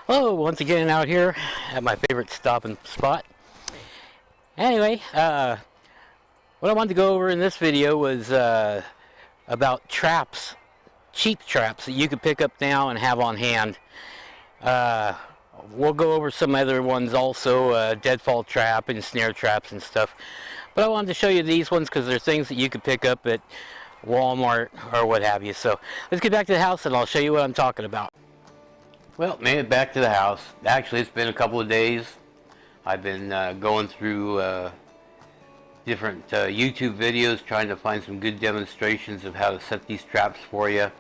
Hello, once again out here at my favorite stopping spot. Anyway, what I wanted to go over in this video was about traps, cheap traps that you can pick up now and have on hand. We'll go over some other ones also, Deadfall trap and snare traps and stuff. But I wanted to show you these ones because they're things that you can pick up at Walmart or what have you. So let's get back to the house and I'll show you what I'm talking about. Well, made it back to the house. Actually, it's been a couple of days. I've been going through different YouTube videos trying to find some good demonstrations of how to set these traps for you.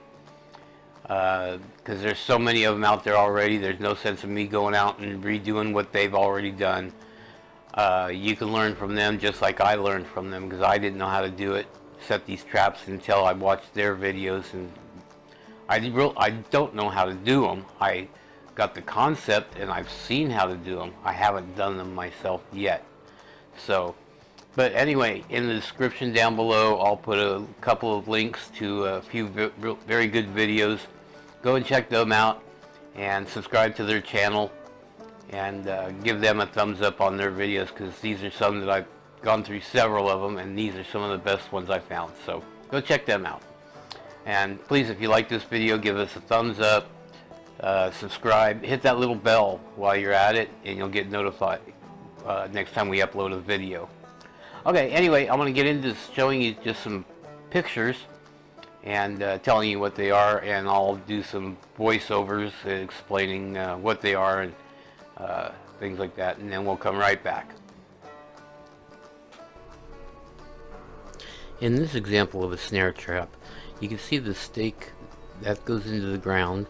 Because there's so many of them out there already, there's no sense of me going out and redoing what they've already done. You can learn from them just like I learned from them, because I didn't know how to do it, set these traps, until I watched their videos. And I don't know how to do them. I got the concept and I've seen how to do them. I haven't done them myself yet. So, but anyway, in the description down below, I'll put a couple of links to a few very good videos. Go and check them out and subscribe to their channel and give them a thumbs up on their videos, because these are some that I've gone through several of them, and these are some of the best ones I found. So go check them out. And please, if you like this video, give us a thumbs up, subscribe, hit that little bell while you're at it, and you'll get notified next time we upload a video. Okay, anyway, I'm going to get into showing you just some pictures and telling you what they are, and I'll do some voiceovers explaining what they are and things like that, and then we'll come right back. In this example of a snare trap, you can see the stake that goes into the ground,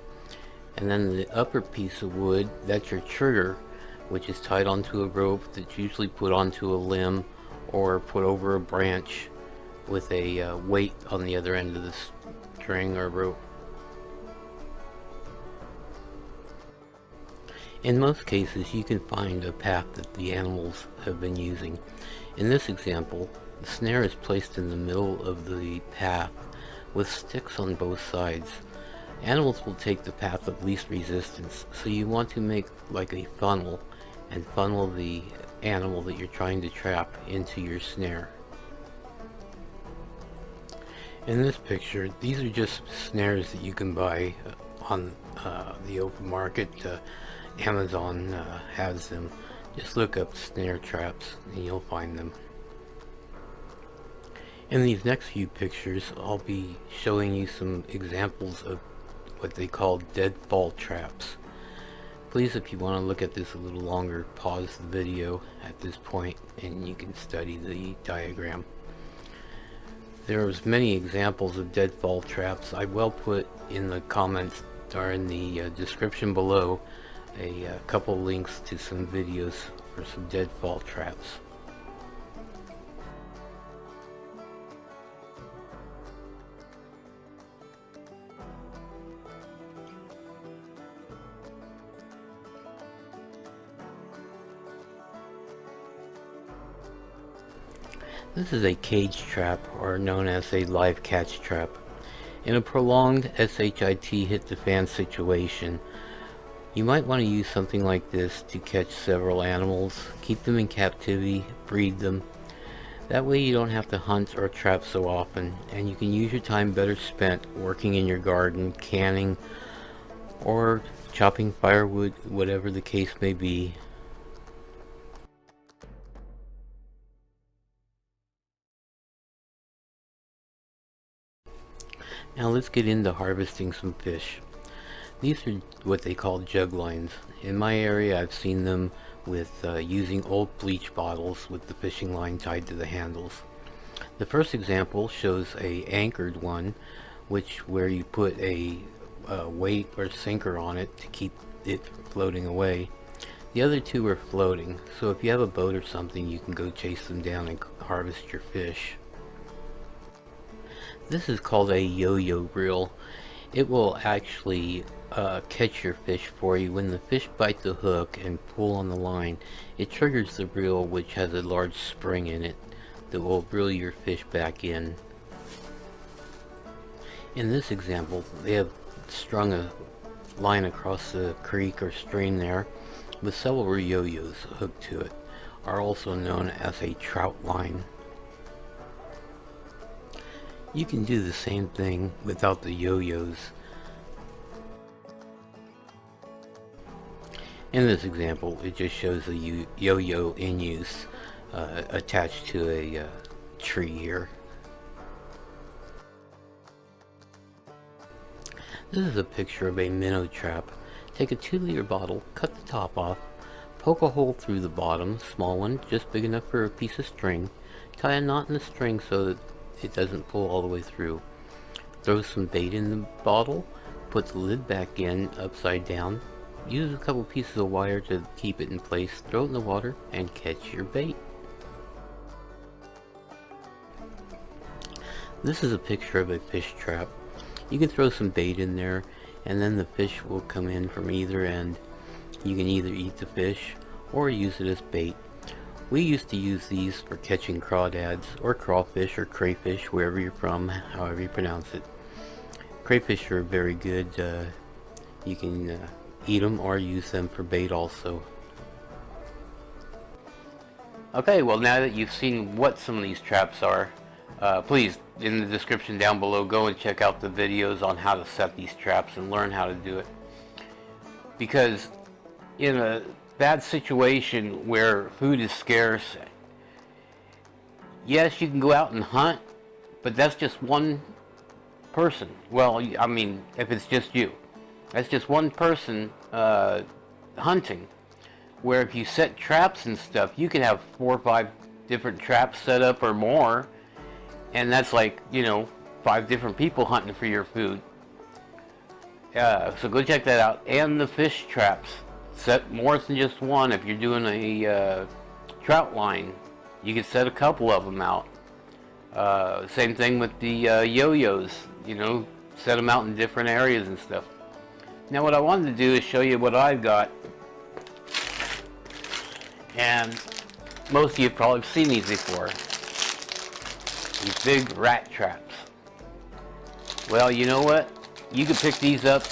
and then the upper piece of wood, that's your trigger, which is tied onto a rope that's usually put onto a limb or put over a branch with a weight on the other end of the string or rope. In most cases, you can find a path that the animals have been using. In this example, the snare is placed in the middle of the path with sticks on both sides. Animals will take the path of least resistance, so you want to make like a funnel and funnel the animal that you're trying to trap into your snare. In this picture, these are just snares that you can buy on the open market. Amazon has them. Just look up snare traps and you'll find them. In these next few pictures, I'll be showing you some examples of what they call deadfall traps. Please, if you want to look at this a little longer, pause the video at this point and you can study the diagram. There's many examples of deadfall traps. I will put in the comments or in the description below a couple links to some videos for some deadfall traps. This is a cage trap, or known as a live catch trap. In a prolonged SHIT hit the fan situation, you might want to use something like this to catch several animals, keep them in captivity, breed them. That way you don't have to hunt or trap so often, and you can use your time better spent working in your garden, canning, or chopping firewood, whatever the case may be. Now let's get into harvesting some fish. These are what they call jug lines. In my area, I've seen them with using old bleach bottles with the fishing line tied to the handles. The first example shows a anchored one, where you put a weight or sinker on it to keep it from floating away. The other two are floating, so if you have a boat or something, you can go chase them down and harvest your fish. This is called a yo-yo reel. It will actually catch your fish for you. When the fish bite the hook and pull on the line, it triggers the reel, which has a large spring in it that will reel your fish back in. In this example, they have strung a line across the creek or stream there with several yo-yos hooked to it, are also known as a trout line. You can do the same thing without the yo-yos. In this example, it just shows a yo-yo in use attached to a tree here. This is a picture of a minnow trap. Take a 2-liter bottle, cut the top off, poke a hole through the bottom, small one, just big enough for a piece of string. Tie a knot in the string so that it doesn't pull all the way through. Throw some bait in the bottle, put the lid back in upside down, use a couple pieces of wire to keep it in place, throw it in the water, and catch your bait. This is a picture of a fish trap. You can throw some bait in there, and then the fish will come in from either end. You can either eat the fish or use it as bait. We used to use these for catching crawdads or crawfish or crayfish, wherever you're from, however you pronounce it. Crayfish are very good. You can eat them or use them for bait also. Okay, well, now that you've seen what some of these traps are, please, in the description down below, go and check out the videos on how to set these traps and learn how to do it. Because in a bad situation where food is scarce, yes, you can go out and hunt, but that's just one person. Well, I mean, if it's just you, that's just one person hunting. Where if you set traps and stuff, you can have 4 or 5 different traps set up or more, and that's like, you know, 5 different people hunting for your food. So go check that out. And the fish traps, set more than just one. If you're doing a trout line, you can set a couple of them out. Same thing with the yo-yos, you know, set them out in different areas and stuff. Now what I wanted to do is show you what I've got. And most of you have probably seen these before. These big rat traps. Well, you know what? You could pick these up,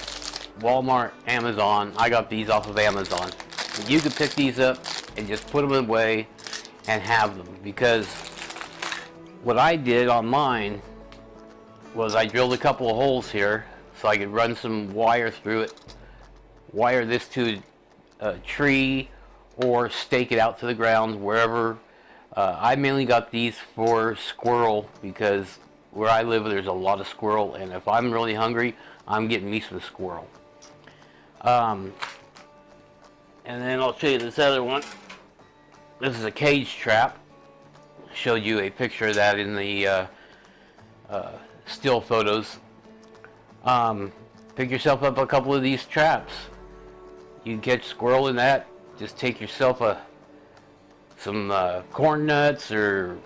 Walmart, Amazon. I got these off of Amazon. But you could pick these up and just put them away and have them. Because what I did on mine was I drilled a couple of holes here so I could run some wire through it, wire this to a tree, or stake it out to the ground wherever. I mainly got these for squirrel because where I live there's a lot of squirrel, and if I'm really hungry, I'm getting me some squirrel. And then I'll show you this other one. This is a cage trap. Showed you a picture of that in the still photos. Pick yourself up a couple of these traps. You can catch squirrel in that. Just take yourself some corn nuts or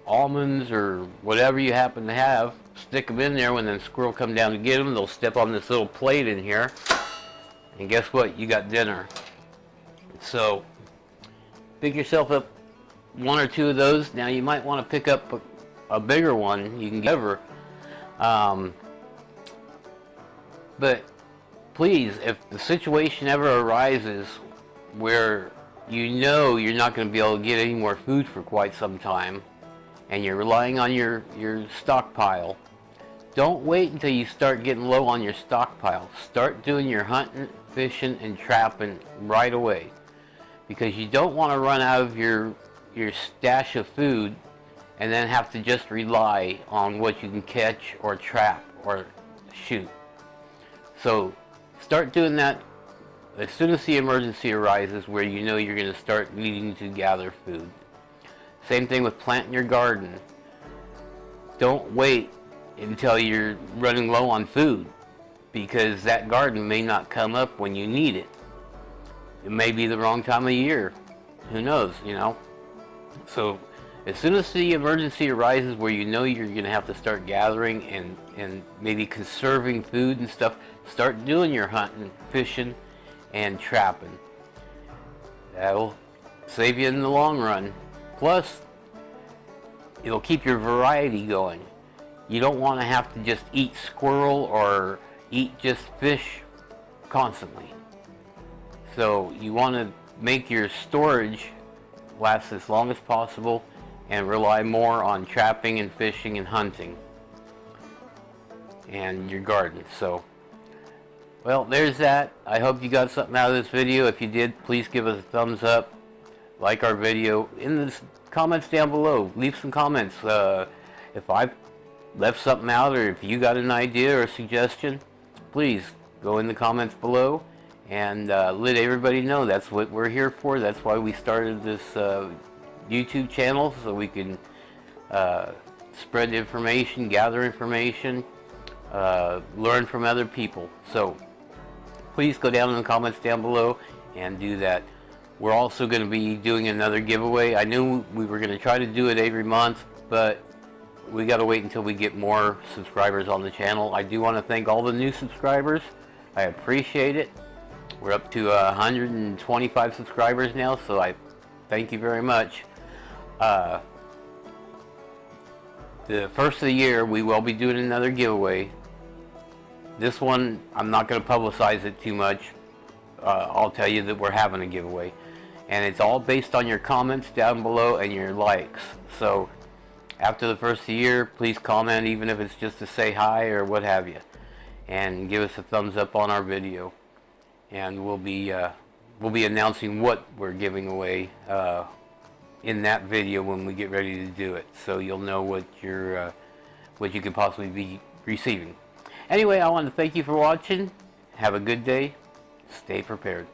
almonds or whatever you happen to have, stick them in there. When the squirrel come down to get them, they'll step on this little plate in here, and guess what? You got dinner. So pick yourself up 1 or 2 of those. Now you might want to pick up a bigger one. You can get over. But please, if the situation ever arises where you know you're not going to be able to get any more food for quite some time, and you're relying on your stockpile, don't wait until you start getting low on your stockpile. Start doing your hunting, fishing, and trapping right away, because you don't want to run out of your stash of food and then have to just rely on what you can catch or trap or shoot. So start doing that as soon as the emergency arises where you know you're going to start needing to gather food. Same thing with planting your garden. Don't wait until you're running low on food, because that garden may not come up when you need it. It may be the wrong time of year. Who knows, you know? So as soon as the emergency arises where you know you're going to have to start gathering and maybe conserving food and stuff, start doing your hunting, fishing, and trapping. That'll save you in the long run. Plus, it'll keep your variety going. You don't want to have to just eat squirrel or eat just fish constantly. So you want to make your storage last as long as possible and rely more on trapping and fishing and hunting and your garden. So, well, there's that. I hope you got something out of this video. If you did, please give us a thumbs up, like our video. In the comments down below, leave some comments. If I've left something out, or if you got an idea or a suggestion, please go in the comments below and let everybody know. That's what we're here for. That's why we started this YouTube channel, so we can spread information, gather information, learn from other people. So please go down in the comments down below and do that. We're also going to be doing another giveaway. I knew we were going to try to do it every month, but we got to wait until we get more subscribers on the channel. I do want to thank all the new subscribers. I appreciate it. We're up to 125 subscribers now, so I thank you very much. The first of the year, we will be doing another giveaway. This one, I'm not going to publicize it too much. I'll tell you that we're having a giveaway. And it's all based on your comments down below and your likes. So after the first of the year, please comment, even if it's just to say hi or what have you. And give us a thumbs up on our video. And we'll be announcing what we're giving away in that video when we get ready to do it. So you'll know what you could possibly be receiving. Anyway, I want to thank you for watching. Have a good day. Stay prepared.